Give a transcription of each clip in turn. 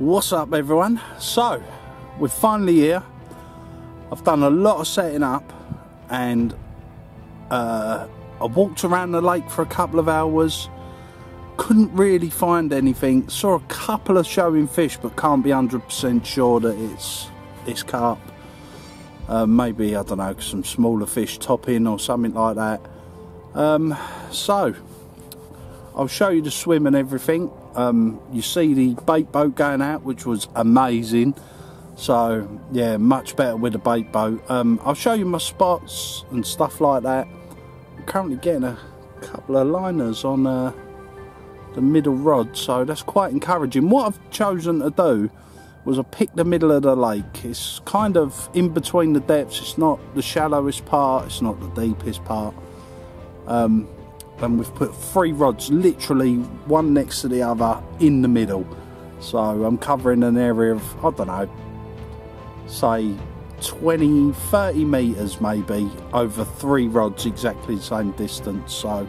What's up everyone? So we're finally here. I've done a lot of setting up and I walked around the lake for a couple of hours. Couldn't really find anything. Saw a couple of showing fish but can't be 100% sure that it's carp. Maybe, I don't know, some smaller fish topping or something like that. So I'll show you the swim and everything. You see the bait boat going out, which was amazing. So yeah, much better with the bait boat. I'll show you my spots and stuff like that. I'm currently getting a couple of liners on the middle rod, so that's quite encouraging. What I've chosen to do was I picked the middle of the lake. It's kind of in between the depths. It's not the shallowest part, it's not the deepest part. And we've put 3 rods literally one next to the other in the middle, so I'm covering an area of, I don't know, say 20-30 meters maybe over 3 rods, exactly the same distance. So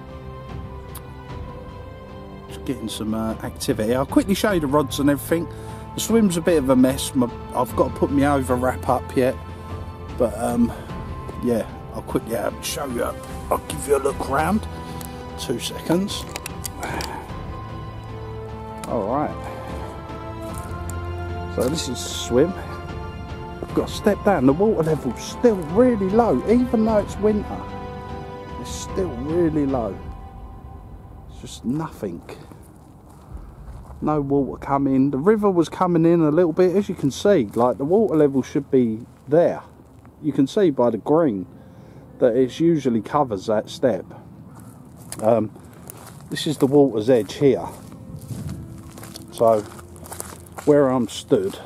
just getting some activity. I'll quickly show you the rods and everything. The swim's a bit of a mess. I've got to put my over wrap up yet, but yeah, I'll quickly show you. I'll give you a look round. 2 seconds. Alright, so this is swim. I've got to step down. The water level's still really low, even though it's winter. It's still really low. It's just nothing. No water coming. The river was coming in a little bit, as you can see. Like, the water level should be there. You can see by the green that it usually covers that step. This is the water's edge here, so where I'm stood,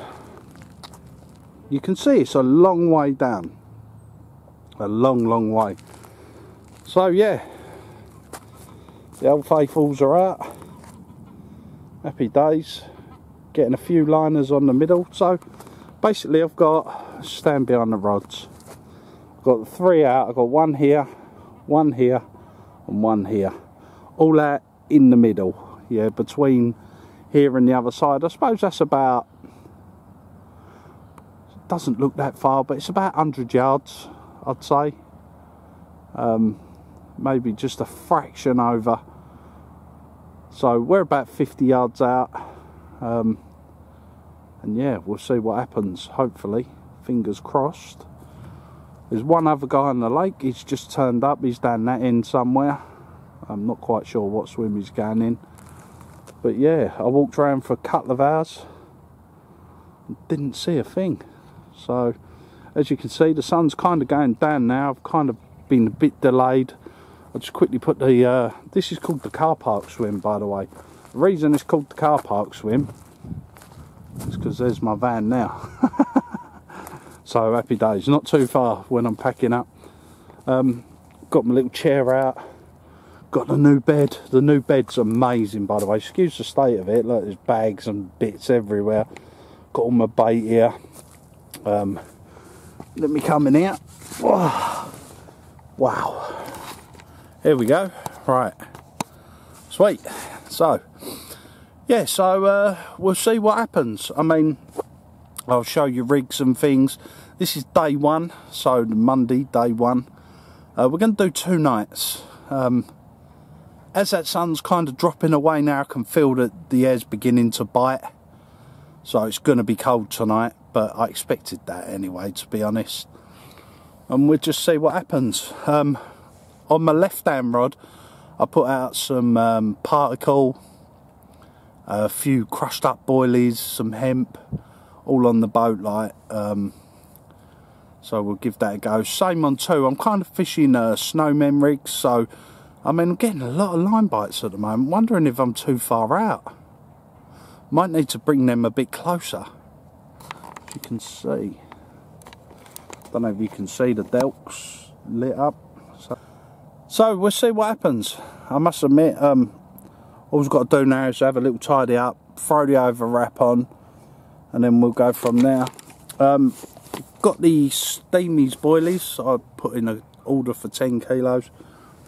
you can see it's a long way down, a long way. So yeah, the old faithfuls are out, happy days, getting a few liners on the middle. So basically I've got, stand behind the rods, I've got 3 out. I've got 1 here, 1 here and 1 here, all out in the middle, yeah, between here and the other side. I suppose that's about, doesn't look that far, but it's about 100 yards, I'd say. Maybe just a fraction over. So we're about 50 yards out, and yeah, we'll see what happens. Hopefully, fingers crossed. There's one other guy on the lake. He's just turned up. He's down that end somewhere. I'm not quite sure what swim he's going in. But yeah, I walked around for a couple of hours and didn't see a thing. So as you can see, the sun's kind of going down now. I've kind of been a bit delayed. I'll just quickly put the this is called the car park swim, by the way. The reason it's called the car park swim is because there's my van now. So happy days. Not too far when I'm packing up. Got my little chair out. Got the new bed. The new bed's amazing, by the way. Excuse the state of it. Look, there's bags and bits everywhere. Got all my bait here. Let me come in here. Wow. Here we go. Right. Sweet. So yeah, so we'll see what happens. I mean, I'll show you rigs and things. This is day 1, so Monday, day 1. We're going to do 2 nights. As that sun's kind of dropping away now, I can feel that the air's beginning to bite. So it's going to be cold tonight, but I expected that anyway, to be honest. And we'll just see what happens. On my left-hand rod, I put out some particle, a few crushed up boilies, some hemp, all on the boat light. So we'll give that a go. Same on 2. I'm kind of fishing snowman rigs, so I mean, I'm getting a lot of line bites at the moment. Wondering if I'm too far out. Might need to bring them a bit closer. As you can see, don't know if you can see the delks lit up. So we'll see what happens. I must admit, all we've got to do now is have a little tidy up, throw the over wrap on, and then we'll go from there. Got the Steamies boilies. I put in an order for 10 kilos.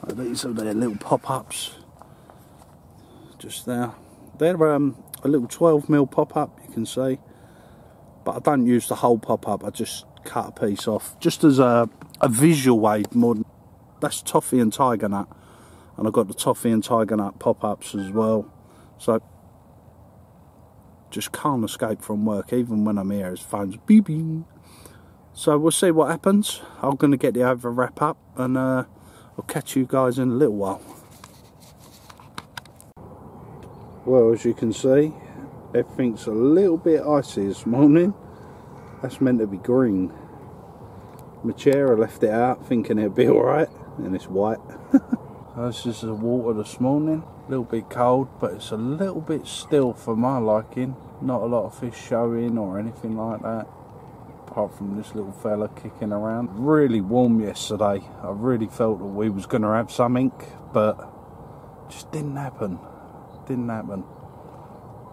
These are their little pop-ups just there. They're a little 12mm pop-up, you can see, but I don't use the whole pop-up, I just cut a piece off just as a visual aid more than. That's toffee and tiger nut, and I've got the toffee and tiger nut pop-ups as well, so just can't escape from work. Even when I'm here, his phone's beeping. So we'll see what happens. I'm going to get the over wrap up, and I'll catch you guys in a little while. Well, as you can see, everything's a little bit icy this morning. That's meant to be green. My chair, I left it out thinking it'd be alright, and it's white. This is the water this morning. A little bit cold, but it's a little bit still for my liking. Not a lot of fish showing or anything like that, apart from this little fella kicking around. Really warm yesterday. I really felt that we was going to have something, but just didn't happen. Didn't happen.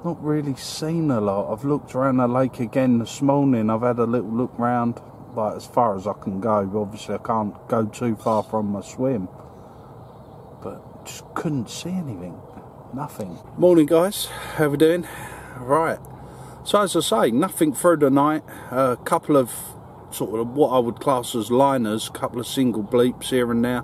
Not really seen a lot. I've looked around the lake again this morning. I've had a little look round, like as far as I can go. But obviously I can't go too far from my swim. But just couldn't see anything. Nothing. Morning guys, how we doing? Right. So as I say, nothing through the night. A couple of sort of what I would class as liners, a couple of single bleeps here and there,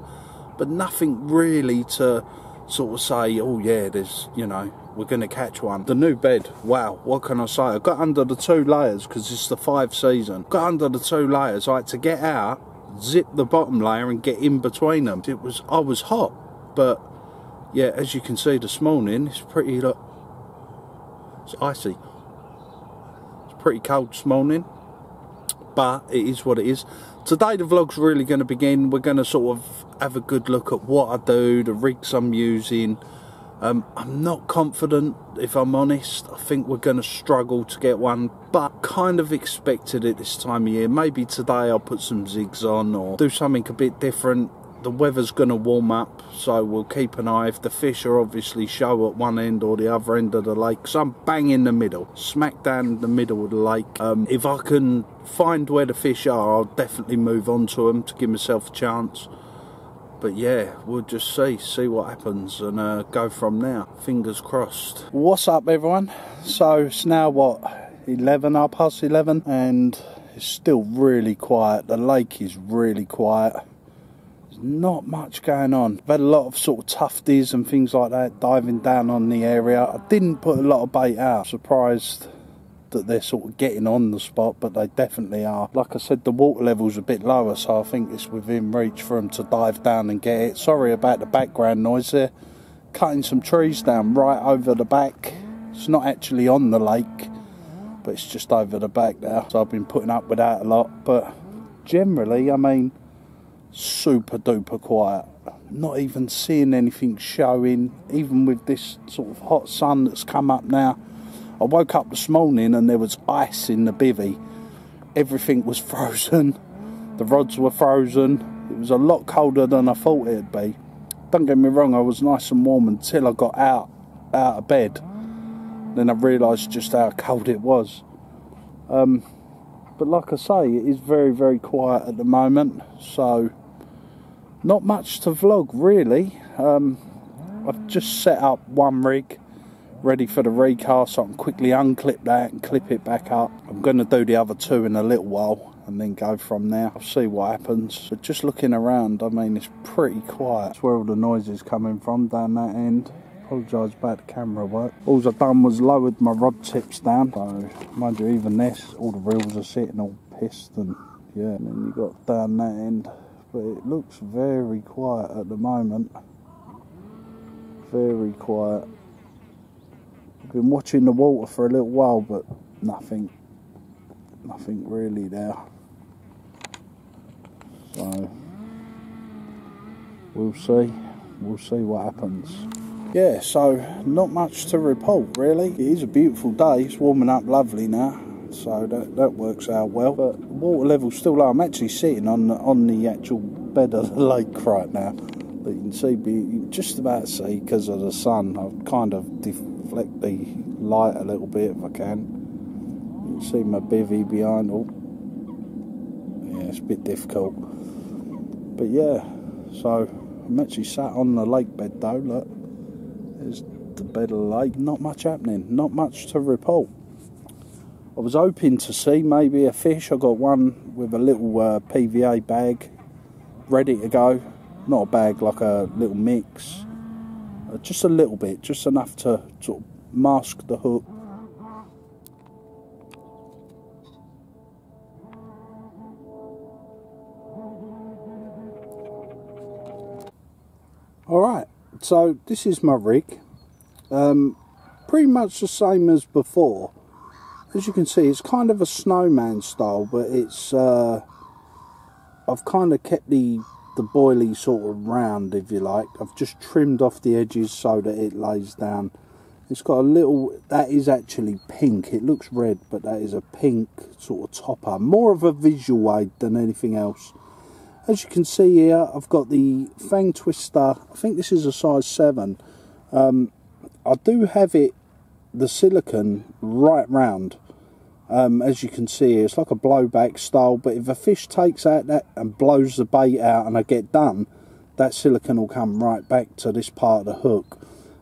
but nothing really to sort of say, oh yeah, there's, you know, we're going to catch one. The new bed, wow, what can I say? I got under the 2 layers because it's the 5 season. Got under the 2 layers. I had to get out, zip the bottom layer and get in between them. I was hot, but yeah, as you can see this morning, it's pretty, look, it's icy. It's pretty cold this morning, but it is what it is. Today the vlog's really going to begin. We're going to sort of have a good look at what I do, the rigs I'm using. I'm not confident, if I'm honest. I think we're going to struggle to get one, but kind of expected it this time of year. Maybe today I'll put some zigs on or do something a bit different. The weather's going to warm up, so we'll keep an eye. If the fish are obviously show at one end or the other end of the lake, so I'm bang in the middle, smack down in the middle of the lake. If I can find where the fish are, I'll definitely move on to them to give myself a chance. But yeah, we'll just see what happens and go from there. Fingers crossed. What's up everyone? So it's now what, 11:30, and it's still really quiet. The lake is really quiet. Not much going on. I've had a lot of sort of tufties and things like that diving down on the area. I didn't put a lot of bait out. Surprised that they're sort of getting on the spot, but they definitely are. Like I said, the water level's a bit lower, so I think it's within reach for them to dive down and get it. Sorry about the background noise there. Cutting some trees down right over the back. It's not actually on the lake, but it's just over the back there. So I've been putting up with that a lot, but generally, I mean, super duper quiet. Not even seeing anything showing, even with this sort of hot sun that's come up now. I woke up this morning and there was ice in the bivvy. Everything was frozen. The rods were frozen. It was a lot colder than I thought it'd be. Don't get me wrong, I was nice and warm until I got out of bed. Then I realised just how cold it was. But like I say, it is very, very quiet at the moment. So not much to vlog really. I've just set up one rig ready for the recast, so I can quickly unclip that and clip it back up. I'm going to do the other 2 in a little while and then go from there. I'll see what happens. But just looking around, I mean, it's pretty quiet. That's where all the noise is coming from, down that end. Apologise about the camera work. All I've done was lowered my rod tips down. So, mind you, even this, all the reels are sitting all pissed, and yeah, and then you got down that end. But it looks very quiet at the moment. Very quiet. I've been watching the water for a little while, but nothing really there. So we'll see what happens. Yeah, so not much to report really. It is a beautiful day. It's warming up lovely now, so that works out well. But the water level's still low. I'm actually sitting on the actual bed of the lake right now. But you can see, you can just about see because of the sun. I'll kind of deflect the light a little bit if I can. You can see my bivvy behind. Oh, yeah, it's a bit difficult. But yeah, so I'm actually sat on the lake bed though. Look, there's the bed of the lake, not much happening, not much to report. I was hoping to see maybe a fish. I got one with a little PVA bag ready to go. Not a bag, like a little mix. Just a little bit, just enough to sort of mask the hook. Alright, so this is my rig. Pretty much the same as before. As you can see, it's kind of a snowman style, but it's I've kind of kept the boilie sort of round, if you like. I've just trimmed off the edges so that it lays down. It's got a little, that is actually pink. It looks red, but that is a pink sort of topper. More of a visual aid than anything else. As you can see here, I've got the fang twister. I think this is a size 7. I do have it, the silicone, right round. As you can see, it's like a blowback style, but if a fish takes out that and blows the bait out and I get done, that silicone will come right back to this part of the hook.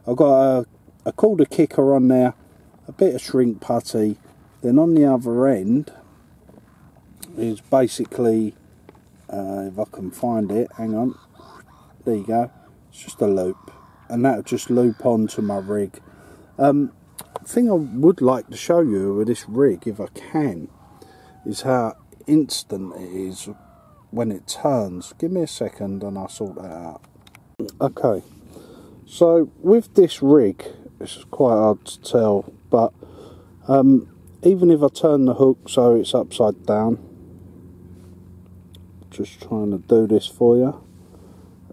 I've got a quarter kicker on there, a bit of shrink putty, then on the other end is basically, if I can find it, hang on, there you go, it's just a loop, and that'll just loop onto my rig. Thing I would like to show you with this rig, if I can, is how instant it is when it turns. Give me a second and I'll sort that out. Okay, so with this rig, it's quite hard to tell, but even if I turn the hook so it's upside down, just trying to do this for you,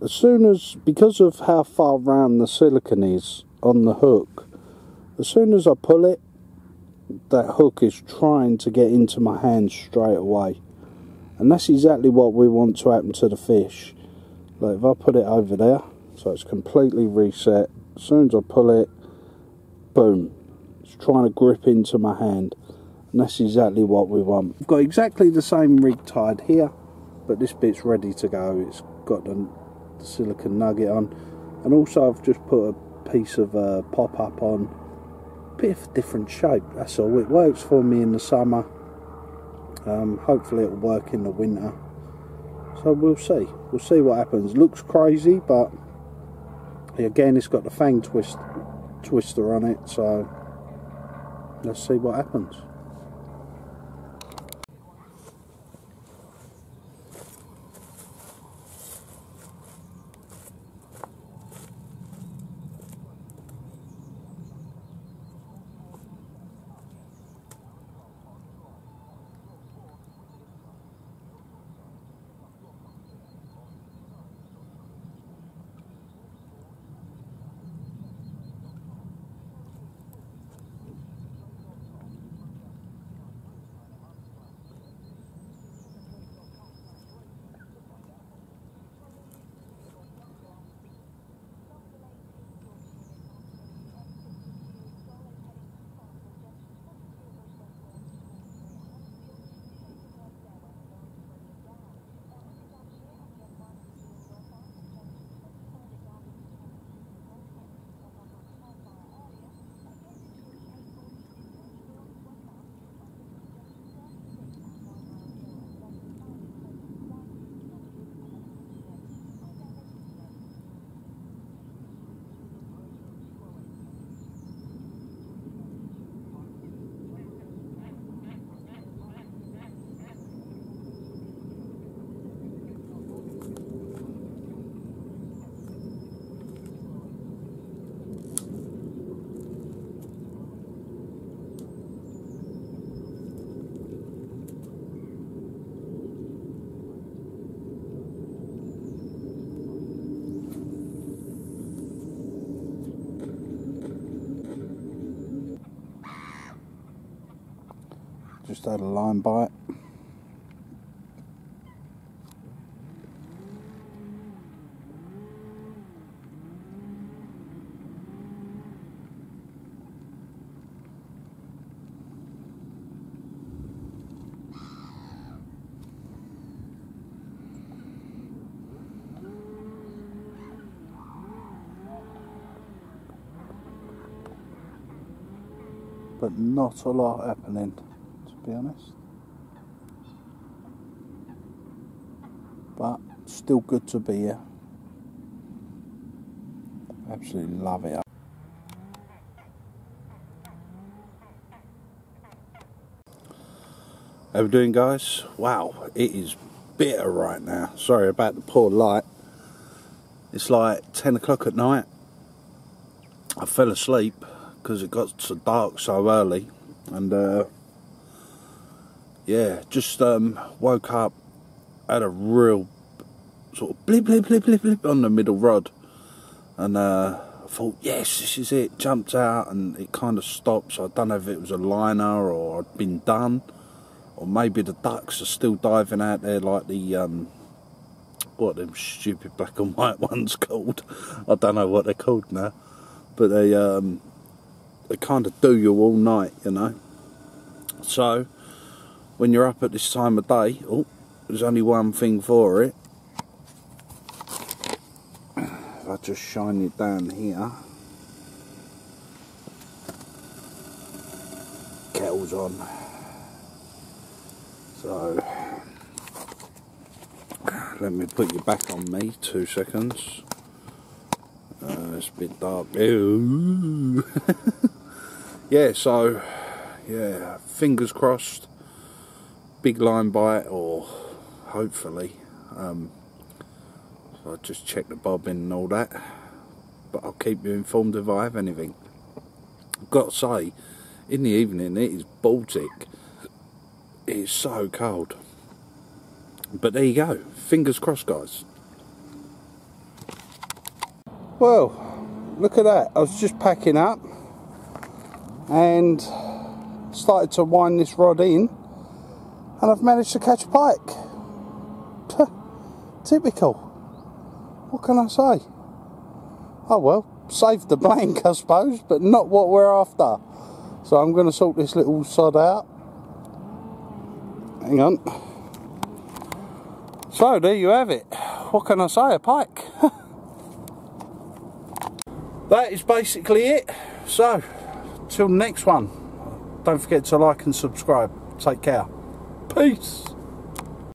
as soon as, because of how far round the silicone is on the hook, as soon as I pull it, that hook is trying to get into my hand straight away. And that's exactly what we want to happen to the fish. Like if I put it over there, so it's completely reset, as soon as I pull it, boom, it's trying to grip into my hand. And that's exactly what we want. I've got exactly the same rig tied here, but this bit's ready to go. It's got the silicone nugget on. And also I've just put a piece of pop-up on. Bit of a different shape, that's all. It works for me in the summer. Hopefully it'll work in the winter. So we'll see what happens. Looks crazy, but again, it's got the fang twister on it, so let's see what happens. Just had a line bite. but not a lot happening, to be honest. But still good to be here. Absolutely love it. How we doing, guys? Wow, it is bitter right now. Sorry about the poor light. It's like 10 o'clock at night. I fell asleep because it got so dark so early, and yeah, just woke up, had a real sort of blip blip blip blip blip on the middle rod, and I thought, yes, this is it. Jumped out and it kind of stopped, so I don't know if it was a liner or I'd been done, or maybe the ducks are still diving out there like the what them stupid black and white ones called. I don't know what they're called now, but they kind of do you all night, you know. So when you're up at this time of day, oh, there's only one thing for it. If I just shine it down here, kettle's on. So let me put you back on me, 2 seconds. It's a bit dark. Yeah, so yeah, fingers crossed, big line bite, or hopefully. So I'll just check the bobbin and all that, but I'll keep you informed if I have anything. I've got to say, in the evening it is Baltic. It is so cold. But there you go, fingers crossed, guys. Well, look at that. I was just packing up and started to wind this rod in, and I've managed to catch a pike. Typical. What can I say? Oh well, saved the blank, I suppose, but not what we're after. So I'm going to sort this little sod out. Hang on. So there you have it. What can I say? A pike. That is basically it. So till next one, don't forget to like and subscribe. Take care. Peace.